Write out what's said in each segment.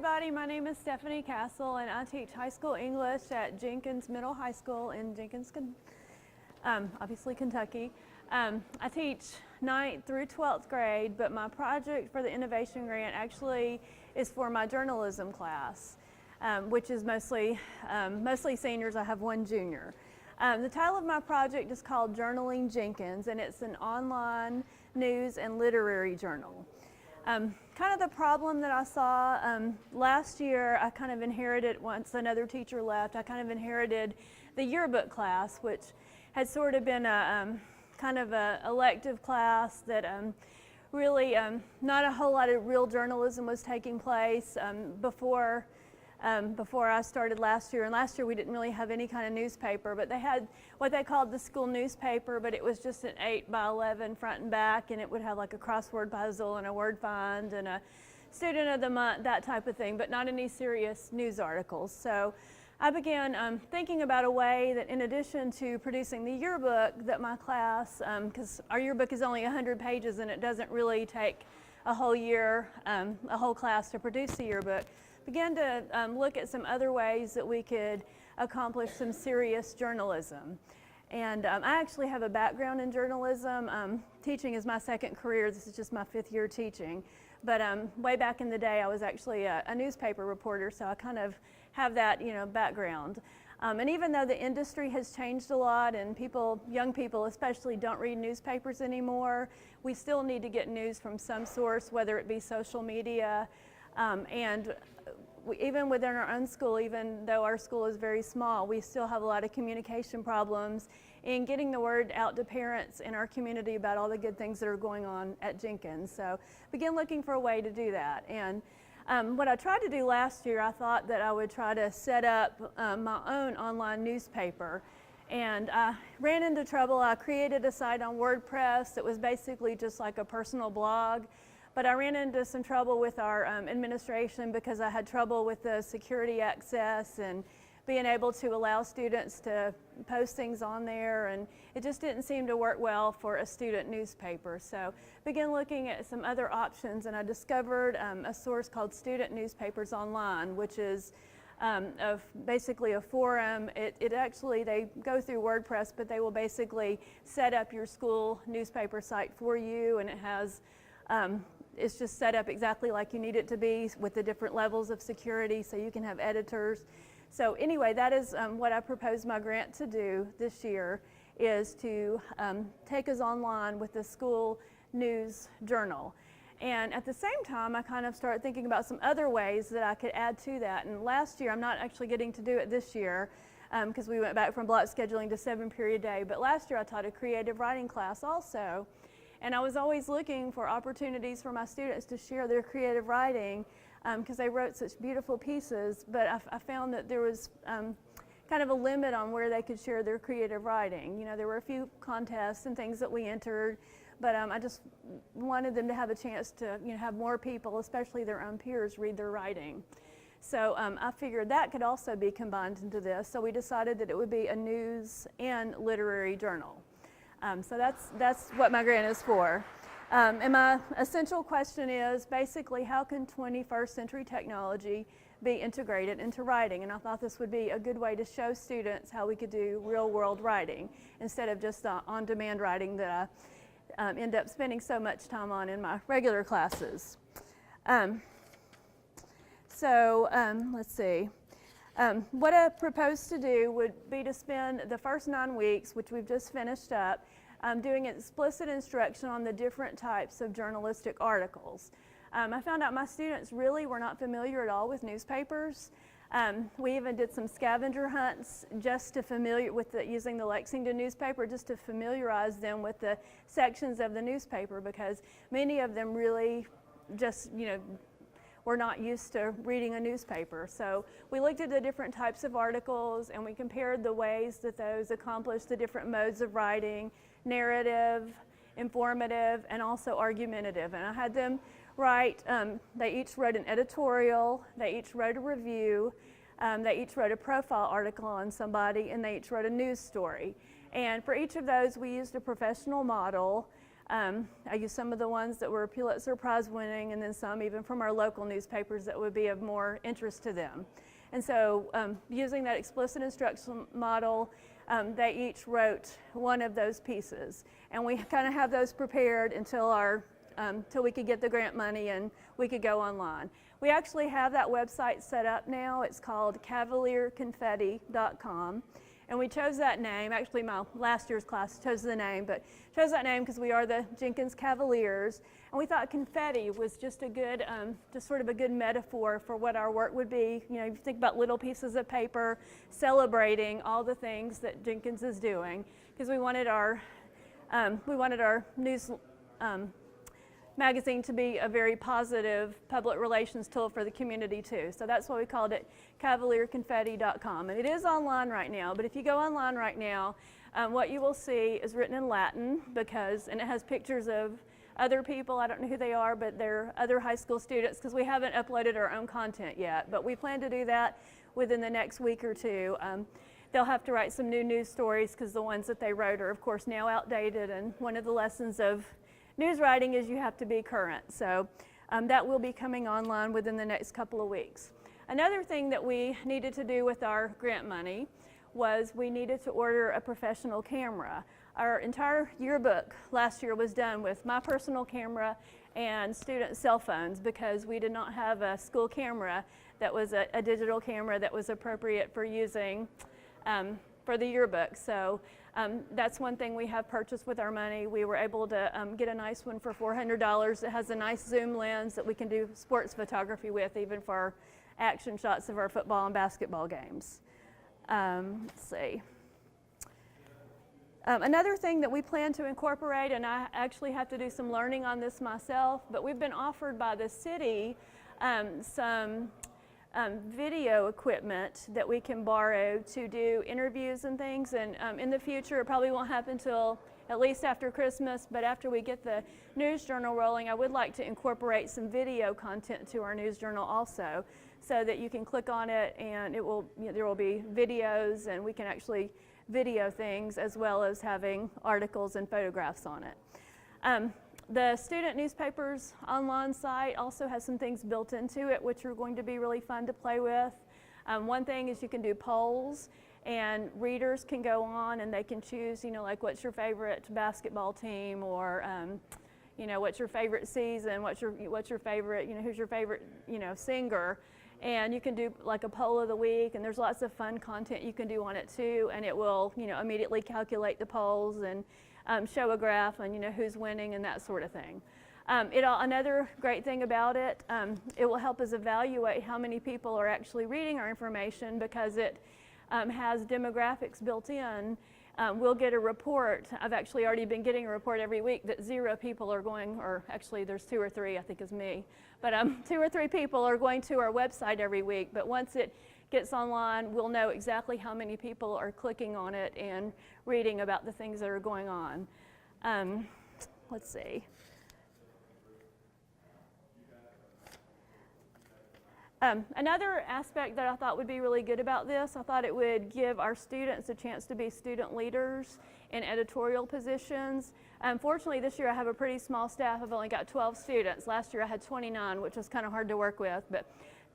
everybody. My name is Stephanie Cassell, and I teach high school English at Jenkins Middle High School in Jenkins, obviously Kentucky. I teach 9th through 12th grade, but my project for the Innovation Grant actually is for my journalism class, which is mostly seniors. I have one junior. The title of my project is called Journaling Jenkins, and it's an online news and literary journal. Kind of the problem that I saw last year, I kind of inherited, once another teacher left, I kind of inherited the yearbook class, which had sort of been a kind of a elective class that really not a whole lot of real journalism was taking place before I started last year. And last year we didn't really have any kind of newspaper, but they had what they called the school newspaper, but it was just an 8 by 11 front and back, and it would have like a crossword puzzle and a word find and a student of the month, that type of thing, but not any serious news articles. So I began thinking about a way that, in addition to producing the yearbook, that my class, because our yearbook is only 100 pages and it doesn't really take a whole year, a whole class to produce the yearbook, began to look at some other ways that we could accomplish some serious journalism. And I actually have a background in journalism. Teaching is my second career. This is just my 5th year teaching. But way back in the day, I was actually a newspaper reporter, so I kind of have that, background. And even though the industry has changed a lot and young people especially, don't read newspapers anymore, we still need to get news from some source, whether it be social media, and even within our own school, even though our school is very small, we still have a lot of communication problems in getting the word out to parents in our community about all the good things that are going on at Jenkins. So begin looking for a way to do that. And what I tried to do last year, I thought that I would try to set up my own online newspaper. And I ran into trouble. I created a site on WordPress that was basically just like a personal blog. But I ran into some trouble with our administration because I had trouble with the security access and being able to allow students to post things on there, and it just didn't seem to work well for a student newspaper. So began looking at some other options, and I discovered a source called Student Newspapers Online, which is basically a forum. It actually, they go through WordPress, but they will basically set up your school newspaper site for you, and it has it's just set up exactly like you need it to be with the different levels of security, so you can have editors. So anyway, that is what I proposed my grant to do this year, is to take us online with the school news journal. And at the same time, I kind of started thinking about some other ways that I could add to that. And last year, I'm not actually getting to do it this year because we went back from block scheduling to 7-period day, but last year I taught a creative writing class also. And I was always looking for opportunities for my students to share their creative writing because they wrote such beautiful pieces, but I found that there was kind of a limit on where they could share their creative writing. There were a few contests and things that we entered, but I just wanted them to have a chance to have more people, especially their own peers, read their writing. So I figured that could also be combined into this, so we decided that it would be a news and literary journal. So that's what my grant is for. And my essential question is basically, how can 21st century technology be integrated into writing? And I thought this would be a good way to show students how we could do real world writing instead of just on-demand writing that I end up spending so much time on in my regular classes. Let's see. What I propose to do would be to spend the first 9 weeks, which we've just finished up, doing explicit instruction on the different types of journalistic articles. I found out my students really were not familiar at all with newspapers. We even did some scavenger hunts just to using the Lexington newspaper, just to familiarize them with the sections of the newspaper, because many of them really just, we're not used to reading a newspaper. So we looked at the different types of articles and we compared the ways that those accomplish the different modes of writing: narrative, informative, and also argumentative. And I had them write, they each wrote an editorial, they each wrote a review, they each wrote a profile article on somebody, and they each wrote a news story. And for each of those we used a professional model I used some of the ones that were Pulitzer Prize winning, and then some even from our local newspapers that would be of more interest to them. And so using that explicit instruction model, they each wrote one of those pieces. And we kind of have those prepared until till we could get the grant money and we could go online. We actually have that website set up now. It's called cavalierconfetti.com. And we chose that name, actually my last year's class chose the name, but chose that name because we are the Jenkins Cavaliers. And we thought confetti was just a good, just sort of a good metaphor for what our work would be. You know, if you think about little pieces of paper celebrating all the things that Jenkins is doing, because we wanted our news magazine to be a very positive public relations tool for the community too. So that's why we called it cavalierconfetti.com. And it is online right now, but if you go online right now, what you will see is written in Latin and it has pictures of other people. I don't know who they are, but they're other high school students because we haven't uploaded our own content yet. But we plan to do that within the next week or two. They'll have to write some new news stories because the ones that they wrote are, of course, now outdated. And one of the lessons of news writing is you have to be current. So that will be coming online within the next couple of weeks. Another thing that we needed to do with our grant money was we needed to order a professional camera. Our entire yearbook last year was done with my personal camera and student cell phones because we did not have a school camera that was a digital camera that was appropriate for using for the yearbook. So that's one thing we have purchased with our money. We were able to get a nice one for $400. It has a nice zoom lens that we can do sports photography with, even for our action shots of our football and basketball games. Let's see. Another thing that we plan to incorporate, and I actually have to do some learning on this myself, but we've been offered by the city some video equipment that we can borrow to do interviews and things. And in the future, it probably won't happen until at least after Christmas, but after we get the news journal rolling, I would like to incorporate some video content to our news journal also, so that you can click on it and it will, there will be videos and we can actually video things as well as having articles and photographs on it. The student newspapers online site also has some things built into it which are going to be really fun to play with. One thing is you can do polls and readers can go on and they can choose, like what's your favorite basketball team, or what's your favorite season, what's your favorite, who's your favorite, singer. And you can do like a poll of the week, and there's lots of fun content you can do on it too, and it will immediately calculate the polls and show a graph on who's winning and that sort of thing. Another great thing about it, it will help us evaluate how many people are actually reading our information because it has demographics built in. We'll get a report. I've actually already been getting a report every week that 0 people are going, or actually there's 2 or 3, I think is me, but 2 or 3 people are going to our website every week. But once it gets online, we'll know exactly how many people are clicking on it and reading about the things that are going on. Let's see. Another aspect that I thought would be really good about this, I thought it would give our students a chance to be student leaders in editorial positions. Fortunately, this year I have a pretty small staff. I've only got 12 students. Last year I had 29, which was kind of hard to work with, but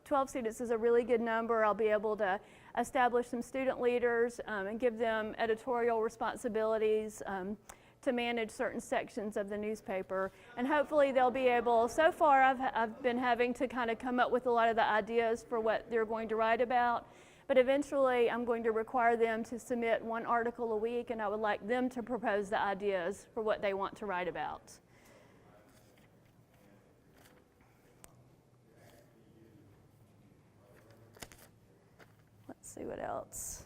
12 students is a really good number. I'll be able to establish some student leaders and give them editorial responsibilities to manage certain sections of the newspaper. And hopefully they'll be able, so far I've been having to kind of come up with a lot of the ideas for what they're going to write about, but eventually I'm going to require them to submit 1 article a week, and I would like them to propose the ideas for what they want to write about. Let's see what else.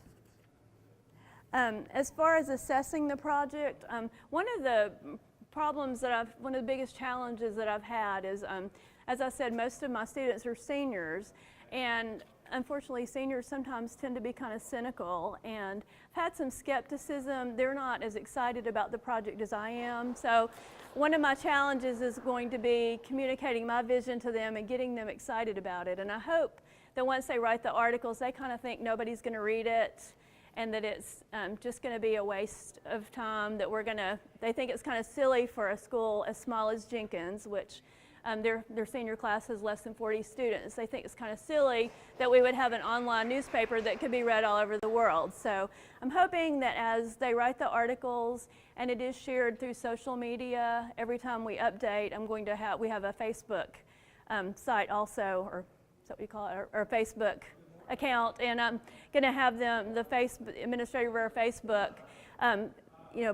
As far as assessing the project, one of the biggest challenges that I've had is, as I said, most of my students are seniors, and unfortunately seniors sometimes tend to be kind of cynical, and I've had some skepticism. They're not as excited about the project as I am, so one of my challenges is going to be communicating my vision to them and getting them excited about it. And I hope that once they write the articles, they kind of think nobody's going to read it, and that it's just going to be a waste of time, that they think it's kind of silly for a school as small as Jenkins, which their senior class has less than 40 students. They think it's kind of silly that we would have an online newspaper that could be read all over the world. So I'm hoping that as they write the articles and it is shared through social media, every time we update, we have a Facebook site also, or is that what you call it, or Facebook account, and I'm going to have the administrator of our Facebook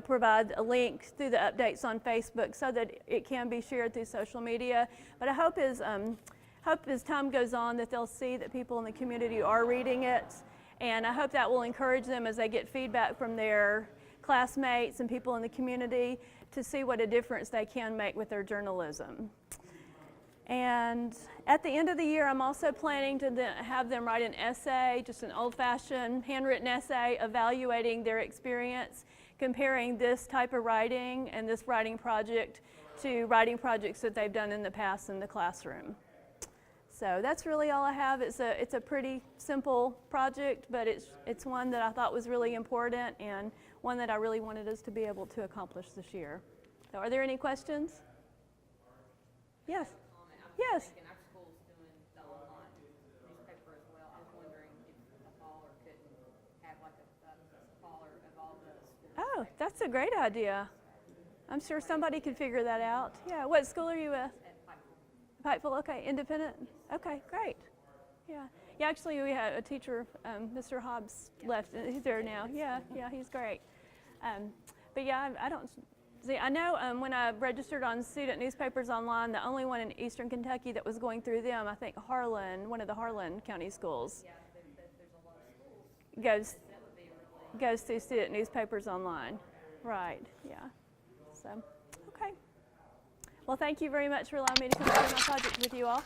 provide a link through the updates on Facebook so that it can be shared through social media. But I hope as time goes on that they'll see that people in the community are reading it, and I hope that will encourage them as they get feedback from their classmates and people in the community to see what a difference they can make with their journalism. And at the end of the year, I'm also planning to have them write an essay, just an old-fashioned handwritten essay evaluating their experience, comparing this type of writing and this writing project to writing projects that they've done in the past in the classroom. So that's really all I have. It's a pretty simple project, but it's one that I thought was really important and one that I really wanted us to be able to accomplish this year. So are there any questions? Yes. Yes. Thinking our school's doing the online newspaper as well. I was wondering if a faller couldn't have like a faller of all the schools. Oh, that's a great idea. I'm sure somebody could figure that out. Yeah. What school are you with? At Pikeville. Pikeville. Okay. Independent. Okay. Great. Yeah. Yeah. Actually, we had a teacher, Mr. Hobbs, left. He's there now. Yeah. Yeah. He's great. But yeah, I don't. See, I know when I registered on student newspapers online, the only one in Eastern Kentucky that was going through them, I think Harlan, one of the Harlan County schools, Yeah, there's a lot of schools. goes through student newspapers online. Right, yeah. So, okay. Well, thank you very much for allowing me to come through my project with you all.